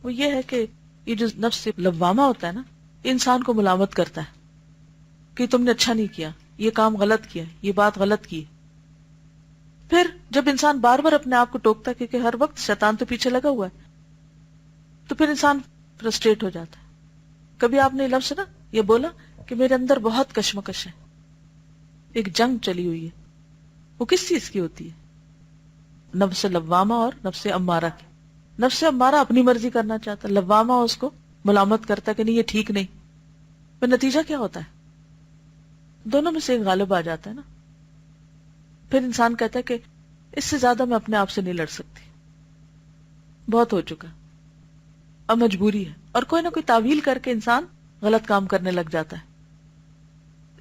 وہ یہ ہے کہ یہ جو نفس لوامہ ہوتا ہے نا، انسان کو ملامت کرتا ہے کہ تم نے اچھا نہیں کیا، یہ کام غلط کیا، یہ بات غلط کی. پھر جب انسان بار بار اپنے آپ کو ٹوکتا ہے کیونکہ ہر وقت شیطان تو پیچھے لگا ہوا ہے، تو پھر انسان فرسٹریٹ ہو جاتا ہے. کبھی آپ نے یہ لفظ سنا، یہ بولا کہ میرے اندر بہت کشمکش ہے، ایک جنگ چلی ہوئی ہے. وہ کس چیز کی ہوتی ہے؟ نفس لوامہ اور نفس امارہ کی. نفس امارہ اپنی مرضی کرنا چاہتا ہے، لوامہ اس کو ملامت کرتا ہے کہ نہیں یہ ٹھیک نہیں. پھر نتیجہ کیا ہوتا ہے؟ دونوں میں سے ایک غالب آ جاتا ہے نا. پھر انسان کہتا ہے کہ اس سے زیادہ میں اپنے آپ سے نہیں لڑ سکتی، بہت ہو چکا، اب مجبوری ہے. اور کوئی نہ کوئی تعویل کر کے انسان غلط کام کرنے لگ جاتا ہے.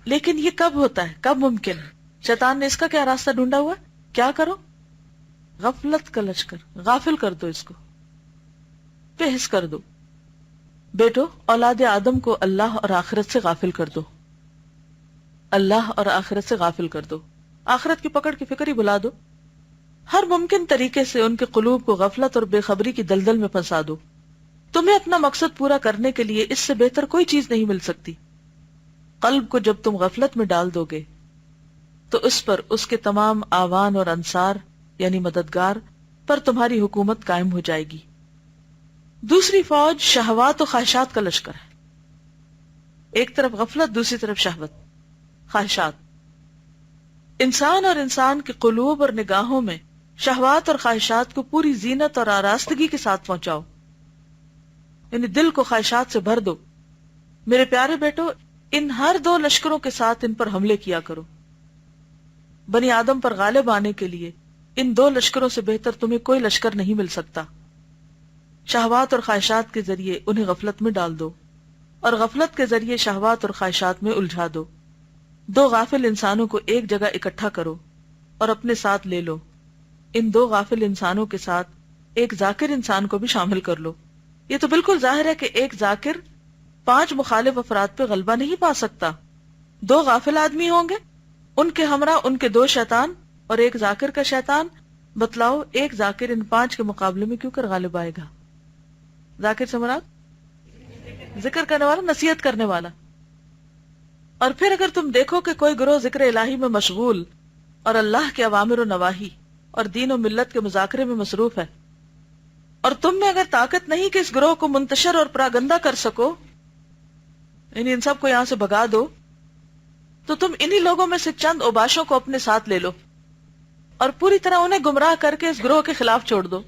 لیکن یہ کب ہوتا ہے، کب ممکن ہے؟ شیطان نے اس کا کیا راستہ ڈھونڈا ہوا ہے؟ کیا کرو؟ غفلت کا لشکر، غافل کر دو، اس کو بے حس کر دو. بیٹو، اولاد آدم کو اللہ اور آخرت سے غافل کر دو. اللہ اور آخرت سے غافل کر دو، آخرت کی پکڑ کی فکر ہی بلا دو. ہر ممکن طریقے سے ان کے قلوب کو غفلت اور بے خبری کی دلدل میں پھنسا دو. تمہیں اپنا مقصد پورا کرنے کے لیے اس سے بہتر کوئی چیز نہیں مل سکتی. قلب کو جب تم غفلت میں ڈال دو گے تو اس پر اس کے تمام آوان اور انصار یعنی مددگار پر تمہاری حکومت قائم ہو جائے گی. دوسری فوج شہوات و خواہشات کا لشکر ہے. ایک طرف غفلت، دوسری طرف شہوت، خواہشات. انسان اور انسان کے قلوب اور نگاہوں میں شہوات اور خواہشات کو پوری زینت اور آراستگی کے ساتھ پہنچاؤ، یعنی دل کو خواہشات سے بھر دو. میرے پیارے بیٹو، ان ہر 2 لشکروں کے ساتھ ان پر حملے کیا کرو. بنی آدم پر غالب آنے کے لیے ان 2 لشکروں سے بہتر تمہیں کوئی لشکر نہیں مل سکتا. شہوات اور خواہشات کے ذریعے انہیں غفلت میں ڈال دو اور غفلت کے ذریعے شہوات اور خواہشات میں الجھا دو. 2 غافل انسانوں کو ایک جگہ اکٹھا کرو اور اپنے ساتھ لے لو. ان 2 غافل انسانوں کے ساتھ ایک ذاکر انسان کو بھی شامل کر لو. یہ تو بالکل ظاہر ہے کہ ایک ذاکر 5 مخالف افراد پہ غلبہ نہیں پا سکتا. 2 غافل آدمی ہوں گے، ان کے ہمراہ ان کے 2 شیطان اور ایک ذاکر کا شیطان. بتلاؤ ایک ذاکر ان 5 کے مقابلے میں کیوں کر غالب آئے گا؟ ذاکر سے مراد ذکر کرنے والا، نصیحت کرنے والا. اور پھر اگر تم دیکھو کہ کوئی گروہ ذکر الہی میں مشغول اور اللہ کے اوامر و نواہی اور دین و ملت کے مذاکرے میں مصروف ہے، اور تم میں اگر طاقت نہیں کہ اس گروہ کو منتشر اور پراگندہ کر سکو، یعنی ان سب کو یہاں سے بھگا دو، تو تم انہی لوگوں میں سے چند اوباشوں کو اپنے ساتھ لے لو اور پوری طرح انہیں گمراہ کر کے اس گروہ کے خلاف چھوڑ دو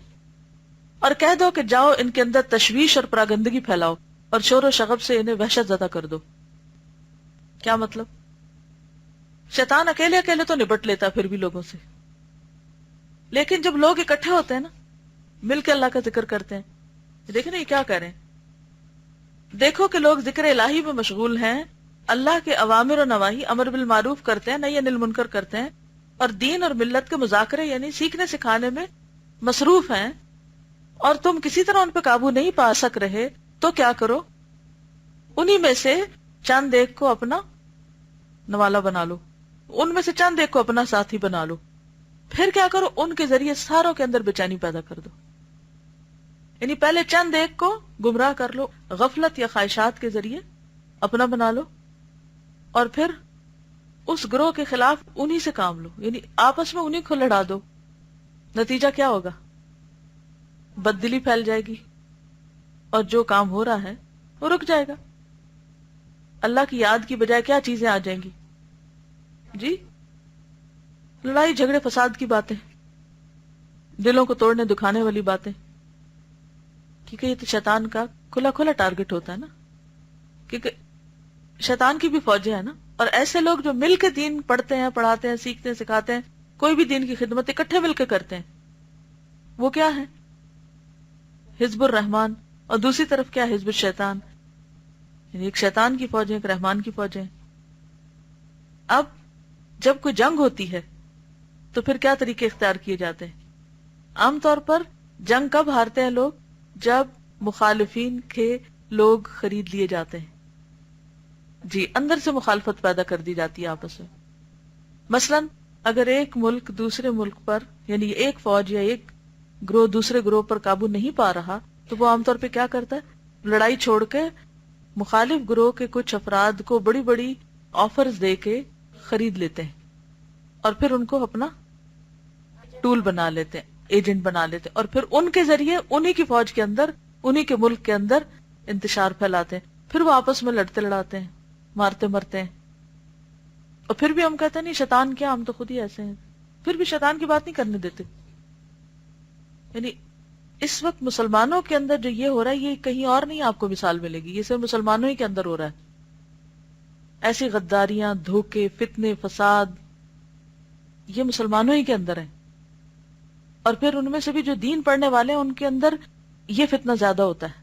اور کہہ دو کہ جاؤ ان کے اندر تشویش اور پراگندگی پھیلاؤ اور شور و شغب سے انہیں وحشت زدہ کر دو. کیا مطلب؟ شیطان اکیلے اکیلے تو نبٹ لیتا پھر بھی لوگوں سے، لیکن جب لوگ اکٹھے ہوتے ہیں نا، مل کے اللہ کا ذکر کرتے ہیں، دیکھیں نا یہ کیا کہہ رہے ہیں. دیکھو کہ لوگ ذکر الہی میں مشغول ہیں، اللہ کے اوامر و نواہی، امر بالمعروف کرتے ہیں، نہی عن المنکر کرتے ہیں، اور دین اور ملت کے مذاکرے یعنی سیکھنے سکھانے میں مصروف ہیں، اور تم کسی طرح ان پہ قابو نہیں پا سک رہے، تو کیا کرو؟ انہی میں سے چند ایک کو اپنا نوالا بنا لو، ان میں سے چند ایک کو اپنا ساتھی بنا لو. پھر کیا کرو؟ ان کے ذریعے ساروں کے اندر بے چینی پیدا کر دو. یعنی پہلے چند ایک کو گمراہ کر لو، غفلت یا خواہشات کے ذریعے اپنا بنا لو، اور پھر اس گروہ کے خلاف انہی سے کام لو، یعنی آپس میں انہی کو لڑا دو. نتیجہ کیا ہوگا؟ بددلی پھیل جائے گی اور جو کام ہو رہا ہے وہ رک جائے گا. اللہ کی یاد کی بجائے کیا چیزیں آ جائیں گی؟ جی، لڑائی جھگڑے فساد کی باتیں، دلوں کو توڑنے دکھانے والی باتیں. کیونکہ یہ تو شیطان کا کھلا کھلا ٹارگٹ ہوتا ہے نا، کیونکہ شیطان کی بھی فوجیں ہیں نا. اور ایسے لوگ جو مل کے دین پڑھتے ہیں، پڑھاتے ہیں، سیکھتے ہیں، سکھاتے ہیں، کوئی بھی دین کی خدمت اکٹھے مل کے کرتے ہیں، وہ کیا ہے؟ حزب الرحمان. اور دوسری طرف کیا؟ حزب الشیطان. یعنی ایک شیطان کی فوج ہے، ایک رحمان کی فوج ہے. اب جب کوئی جنگ ہوتی ہے تو پھر کیا طریقے اختیار کیے جاتے ہیں؟ عام طور پر جنگ کب ہارتے ہیں لوگ؟ جب مخالفین کے لوگ خرید لیے جاتے ہیں. جی، اندر سے مخالفت پیدا کر دی جاتی ہے آپس میں. مثلا اگر ایک ملک دوسرے ملک پر، یعنی ایک فوج یا ایک گروہ دوسرے گروہ پر قابو نہیں پا رہا، تو وہ عام طور پہ کیا کرتا ہے؟ لڑائی چھوڑ کے مخالف گروہ کے کچھ افراد کو بڑی بڑی آفرز دے کے خرید لیتے ہیں، اور پھر ان کو اپنا ٹول بنا لیتے ہیں، ایجنٹ بنا لیتے ہیں، اور پھر ان کے ذریعے انہی کی فوج کے اندر، انہی کے ملک کے اندر انتشار پھیلاتے ہیں. پھر وہ آپس میں لڑتے لڑاتے ہیں، مارتے مرتے ہیں. اور پھر بھی ہم کہتے ہیں نہیں شیطان کیا، ہم تو خود ہی ایسے ہیں. پھر بھی شیطان کی بات نہیں کرنے دیتے. یعنی اس وقت مسلمانوں کے اندر جو یہ ہو رہا ہے، یہ کہیں اور نہیں آپ کو مثال ملے گی، یہ صرف مسلمانوں ہی کے اندر ہو رہا ہے. ایسی غداریاں، دھوکے، فتنے، فساد، یہ مسلمانوں ہی کے اندر ہیں. اور پھر ان میں سے بھی جو دین پڑھنے والے ہیں ان کے اندر یہ فتنہ زیادہ ہوتا ہے.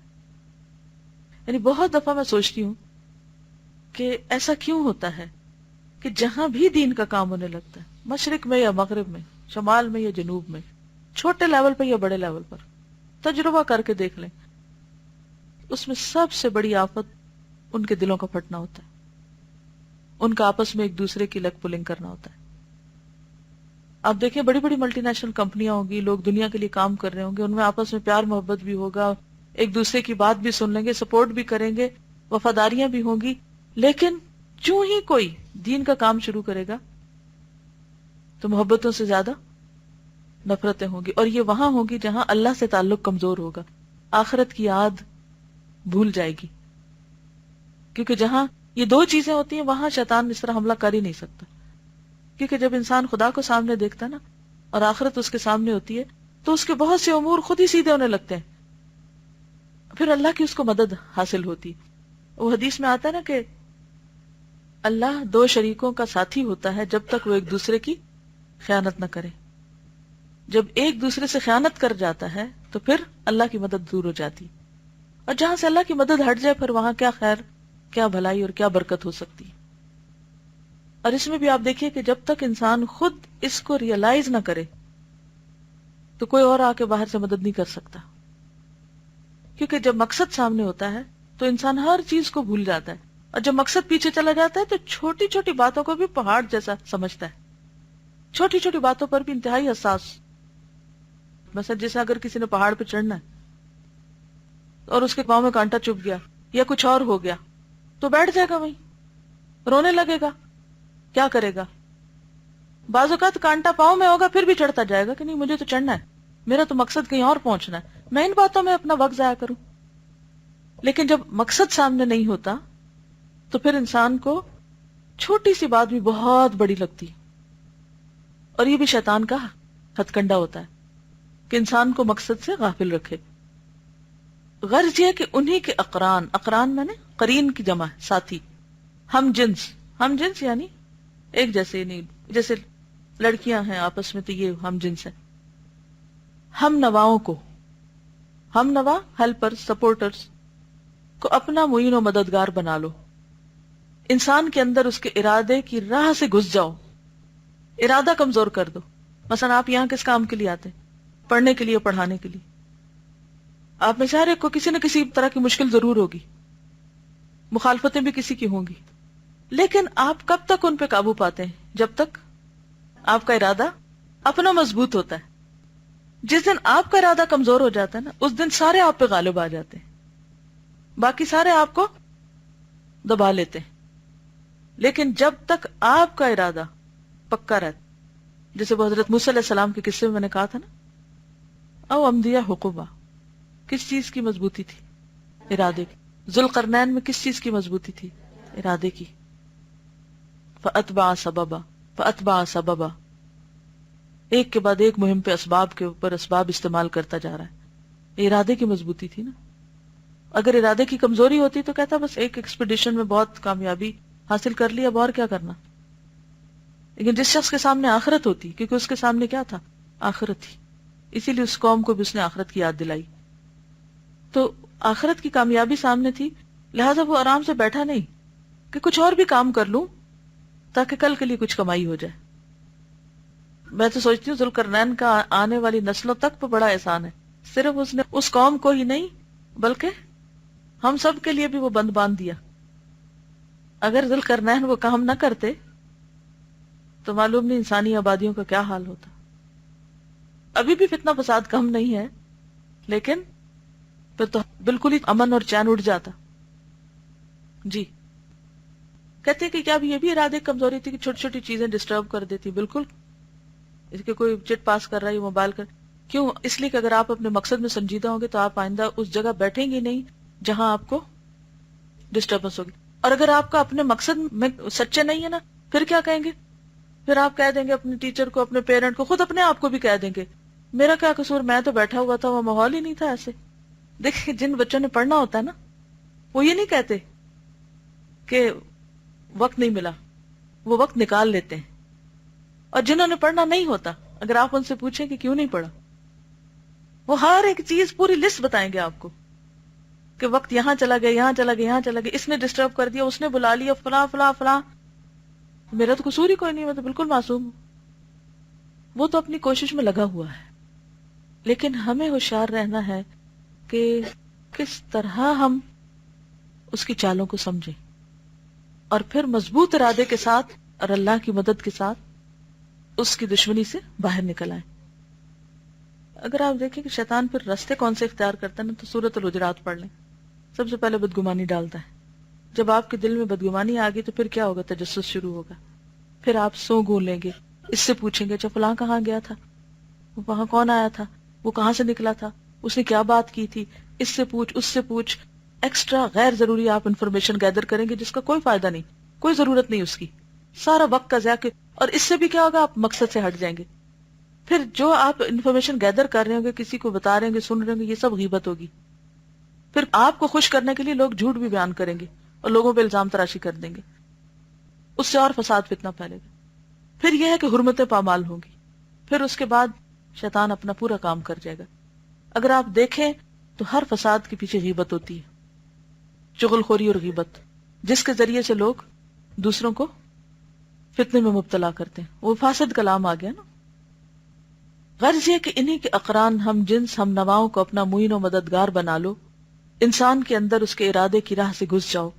یعنی بہت دفعہ میں سوچتی ہوں کہ ایسا کیوں ہوتا ہے کہ جہاں بھی دین کا کام ہونے لگتا ہے، مشرق میں یا مغرب میں، شمال میں یا جنوب میں، چھوٹے لیول پہ یا بڑے لیول پر، تجربہ کر کے دیکھ لیں، اس میں سب سے بڑی آفت ان کے دلوں کا پھٹنا ہوتا ہے. ان کا آپس میں ایک دوسرے کی لگ پلنگ کرنا ہوتا ہے. آپ دیکھیں بڑی بڑی ملٹی نیشنل کمپنیاں ہوں گی، لوگ دنیا کے لیے کام کر رہے ہوں گے، ان میں آپس میں پیار محبت بھی ہوگا، ایک دوسرے کی بات بھی سن لیں گے، سپورٹ بھی کریں گے، وفاداریاں بھی ہوں گی. لیکن جو ہی کوئی دین کا کام شروع کرے گا تو محبتوں سے زیادہ نفرتیں ہوں گی. اور یہ وہاں ہوں گی جہاں اللہ سے تعلق کمزور ہوگا، آخرت کی یاد بھول جائے گی. کیونکہ جہاں یہ دو چیزیں ہوتی ہیں وہاں شیطان اس طرح حملہ کر ہی نہیں سکتا. کیونکہ جب انسان خدا کو سامنے دیکھتا ہے نا، اور آخرت اس کے سامنے ہوتی ہے، تو اس کے بہت سے امور خود ہی سیدھے ہونے لگتے ہیں. پھر اللہ کی اس کو مدد حاصل ہوتی. وہ حدیث میں آتا ہے نا کہ اللہ دو شریکوں کا ساتھی ہوتا ہے جب تک وہ ایک دوسرے کی خیانت نہ کرے. جب ایک دوسرے سے خیانت کر جاتا ہے تو پھر اللہ کی مدد دور ہو جاتی. اور جہاں سے اللہ کی مدد ہٹ جائے پھر وہاں کیا خیر، کیا بھلائی اور کیا برکت ہو سکتی. اور اس میں بھی آپ دیکھیے کہ جب تک انسان خود اس کو ریئلائز نہ کرے تو کوئی اور آ کے باہر سے مدد نہیں کر سکتا. کیونکہ جب مقصد سامنے ہوتا ہے تو انسان ہر چیز کو بھول جاتا ہے، اور جب مقصد پیچھے چلا جاتا ہے تو چھوٹی چھوٹی باتوں کو بھی پہاڑ جیسا سمجھتا ہے. چھوٹی چھوٹی باتوں پر بھی انتہائی حساس. مثلا جیسے اگر کسی نے پہاڑ پہ چڑھنا ہے اور اس کے پاؤں میں کانٹا چبھ گیا یا کچھ اور ہو گیا تو بیٹھ جائے گا، وہیں رونے لگے گا. کیا کرے گا؟ بعض اوقات کانٹا پاؤں میں ہوگا پھر بھی چڑھتا جائے گا کہ نہیں مجھے تو چڑھنا ہے، میرا تو مقصد کہیں اور پہنچنا ہے، میں ان باتوں میں اپنا وقت ضائع کروں. لیکن جب مقصد سامنے نہیں ہوتا تو پھر انسان کو چھوٹی سی بات بھی بہت بڑی لگتی. اور یہ بھی شیطان کا ہتھ کنڈا ہوتا ہے کہ انسان کو مقصد سے غافل رکھے. غرض یہ کہ انہی کے اقران میں نے قرین کی جمع ہے، ساتھی. ہم جنس یعنی ایک جیسے نہیں، جیسے لڑکیاں ہیں آپس میں تو یہ ہم جنس ہے. ہم نواؤں کو، ہم نوا ہیلپر سپورٹرز کو اپنا معین و مددگار بنا لو. انسان کے اندر اس کے ارادے کی راہ سے گھس جاؤ، ارادہ کمزور کر دو. مثلا آپ یہاں کس کام کے لیے آتے ہیں؟ پڑھنے کے لیے، پڑھانے کے لیے. آپ میں سے ہر ایک کو کسی نہ کسی طرح کی مشکل ضرور ہوگی، مخالفتیں بھی کسی کی ہوں گی. لیکن آپ کب تک ان پہ قابو پاتے ہیں؟ جب تک آپ کا ارادہ اپنا مضبوط ہوتا ہے. جس دن آپ کا ارادہ کمزور ہو جاتا ہے نا، اس دن سارے آپ پہ غالب آ جاتے ہیں، باقی سارے آپ کو دبا لیتے ہیں. لیکن جب تک آپ کا ارادہ پکا رہتا، جیسے وہ حضرت موسیٰ علیہ السلام کے قصے میں میں نے کہا تھا نا، او امدیہ حقوبہ، کس چیز کی مضبوطی تھی؟ ارادے کی. ذوالقرنین میں کس چیز کی مضبوطی تھی؟ ارادے کی. فَأَتْبَعَ سَبَبًا، ایک کے بعد ایک مہم پہ اسباب کے اوپر اسباب استعمال کرتا جا رہا ہے. یہ ارادے کی مضبوطی تھی نا. اگر ارادے کی کمزوری ہوتی تو کہتا بس ایک ایکسپیڈیشن میں بہت کامیابی حاصل کر لی، اب اور کیا کرنا. لیکن جس شخص کے سامنے آخرت ہوتی، کیونکہ اس کے سامنے کیا تھا؟ آخرت تھی، اسی لیے اس قوم کو بھی اس نے آخرت کی یاد دلائی. تو آخرت کی کامیابی سامنے تھی، لہذا وہ آرام سے بیٹھا نہیں کہ کچھ اور بھی کام کر لوں تاکہ کل کے لیے کچھ کمائی ہو جائے. میں تو سوچتی ہوں ذوالقرنین کا آنے والی نسلوں تک پہ بڑا احسان ہے، صرف اس نے اس قوم کو ہی نہیں بلکہ ہم سب کے لیے بھی وہ بند باندھ دیا. اگر ذوالقرنین وہ کام نہ کرتے تو معلوم نہیں انسانی آبادیوں کا کیا حال ہوتا. ابھی بھی فتنہ فساد کم نہیں ہے، لیکن پھر تو بالکل ہی امن اور چین اڑ جاتا. جی کہتے ہیں کہ کیا بھی یہ بھی ارادے کمزوری تھی کہ چھوٹی چھوٹی چیزیں ڈسٹرب کر دیتی؟ بالکل. اس کے کوئی چٹ پاس کر رہا ہے موبائل کر، کیوں؟ اس لیے کہ اگر آپ اپنے مقصد میں سنجیدہ ہوں گے تو آپ آئندہ اس جگہ بیٹھیں گے نہیں جہاں آپ کو ڈسٹربنس ہوگی. اور اگر آپ کا اپنے مقصد میں سچے نہیں ہے نا، پھر کیا کہیں گے؟ پھر آپ کہہ دیں گے اپنے ٹیچر کو، اپنے پیرنٹ کو، خود اپنے آپ کو بھی کہہ دیں گے میرا کیا قصور، میں تو بیٹھا ہوا تھا، وہ ماحول ہی نہیں تھا ایسے. دیکھیں جن بچوں نے پڑھنا ہوتا ہے نا، وہ یہ نہیں کہتے کہ وقت نہیں ملا، وہ وقت نکال لیتے ہیں. اور جنہوں نے پڑھنا نہیں ہوتا، اگر آپ ان سے پوچھیں کہ کیوں نہیں پڑھا، وہ ہر ایک چیز پوری لسٹ بتائیں گے آپ کو کہ وقت یہاں چلا گیا، یہاں چلا گیا، یہاں چلا گیا، اس نے ڈسٹرب کر دیا، اس نے بلا لیا، فلاں فلاں فلاں. میرا تو قصور ہی کوئی نہیں، میں تو بالکل معصوم ہوں. وہ تو اپنی کوشش میں لگا ہوا ہے. لیکن ہمیں ہوشیار رہنا ہے کہ کس طرح ہم اس کی چالوں کو سمجھیں اور پھر مضبوط ارادے کے ساتھ اور اللہ کی مدد کے ساتھ اس کی دشمنی سے باہر نکل آئیں. اگر آپ دیکھیں کہ شیطان پھر راستے کون سے اختیار کرتا ہے نا، تو سورۃ الحجرات پڑھ لیں. سب سے پہلے بدگمانی ڈالتا ہے. جب آپ کے دل میں بدگمانی آ گئی تو پھر کیا ہوگا؟ تجسس شروع ہوگا. پھر آپ سو گولیں گے، اس سے پوچھیں گے اچھا فلاں کہاں گیا تھا، وہاں کون آیا تھا، وہ کہاں سے نکلا تھا، اس نے کیا بات کی تھی، اس سے پوچھ، اس سے پوچھ. ایکسٹرا غیر ضروری آپ انفارمیشن گیدر کریں گے جس کا کوئی فائدہ نہیں، کوئی ضرورت نہیں اس کی، سارا وقت کا ضیاع. اور اس سے بھی کیا ہوگا؟ آپ مقصد سے ہٹ جائیں گے. پھر جو آپ انفارمیشن گیدر کر رہے ہوں گے، کسی کو بتا رہے ہوں گے، سن رہے ہوں گے، یہ سب غیبت ہوگی. پھر آپ کو خوش کرنے کے لیے لوگ جھوٹ بھی بیان کریں گے اور لوگوں پہ الزام تراشی کر دیں گے. اس سے اور فساد فتنہ پھیلے گا. پھر یہ ہے کہ حرمتیں پامال ہوں گی. پھر اس کے بعد شیطان اپنا پورا کام کر جائے گا. اگر آپ دیکھیں تو ہر فساد کے پیچھے غیبت ہوتی ہے، چغل خوری اور غیبت، جس کے ذریعے سے لوگ دوسروں کو فتنے میں مبتلا کرتے ہیں. وہ فاسد کلام آ گیا نا. غرض یہ کہ انہی کے اقران، ہم جنس، ہم نواؤں کو اپنا معین و مددگار بنا لو. انسان کے اندر اس کے ارادے کی راہ سے گھس جاؤ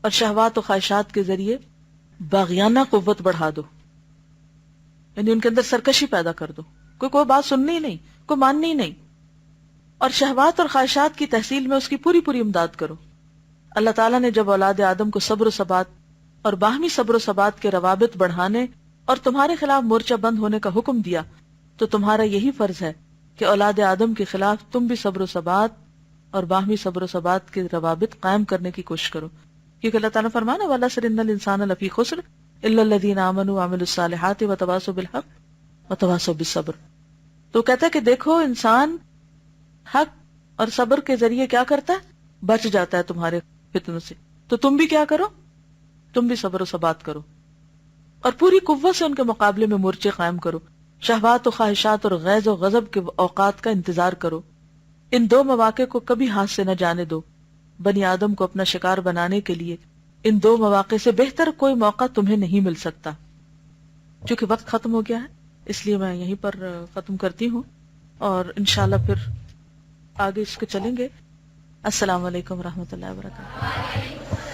اور شہوات و خواہشات کے ذریعے باغیانہ قوت بڑھا دو. یعنی ان کے اندر سرکشی پیدا کر دو، کوئی بات سننی نہیں، کوئی ماننی نہیں. اور شہوات اور خواہشات کی تحصیل میں اس کی پوری پوری امداد کرو. اللہ تعالیٰ نے جب اولاد آدم کو صبر و ثبات اور باہمی صبر و ثبات کے روابط بڑھانے اور تمہارے خلاف مورچہ بند ہونے کا حکم دیا تو تمہارا یہی فرض ہے کہ اولاد آدم کے خلاف تم بھی صبر و ثبات اور باہمی صبر و ثبات کے روابط قائم کرنے کی کوشش کرو. کیونکہ اللہ تعالیٰ فرمانا وَالْعَصْرِ إِنَّ الْإِنسَانَ لَفِي خُسْرٍ إِلَّا الَّذِينَ آمَنُوا وَعَمِلُوا الصَّالِحَاتِ وَتَوَاصَوْا بِالْحَقِّ وَتَوَاصَوْا بِالصَّبْرِ. تو کہتا ہے کہ دیکھو انسان حق اور صبر کے ذریعے کیا کرتا ہے؟ بچ جاتا ہے تمہارے فتنوں سے. تو تم بھی کیا کرو؟ تم بھی صبر و ثبات کرو اور پوری قوت سے ان کے مقابلے میں مورچے قائم کرو. شہوات و خواہشات اور غیظ و غضب کے اوقات کا انتظار کرو. ان دو مواقع کو کبھی ہاتھ سے نہ جانے دو. بنی آدم کو اپنا شکار بنانے کے لیے ان دو مواقع سے بہتر کوئی موقع تمہیں نہیں مل سکتا. چونکہ وقت ختم ہو گیا ہے اس لیے میں یہیں پر ختم کرتی ہوں اور انشاءاللہ پھر آگے اس کے چلیں گے. السلام علیکم ورحمۃ اللہ وبرکاتہ.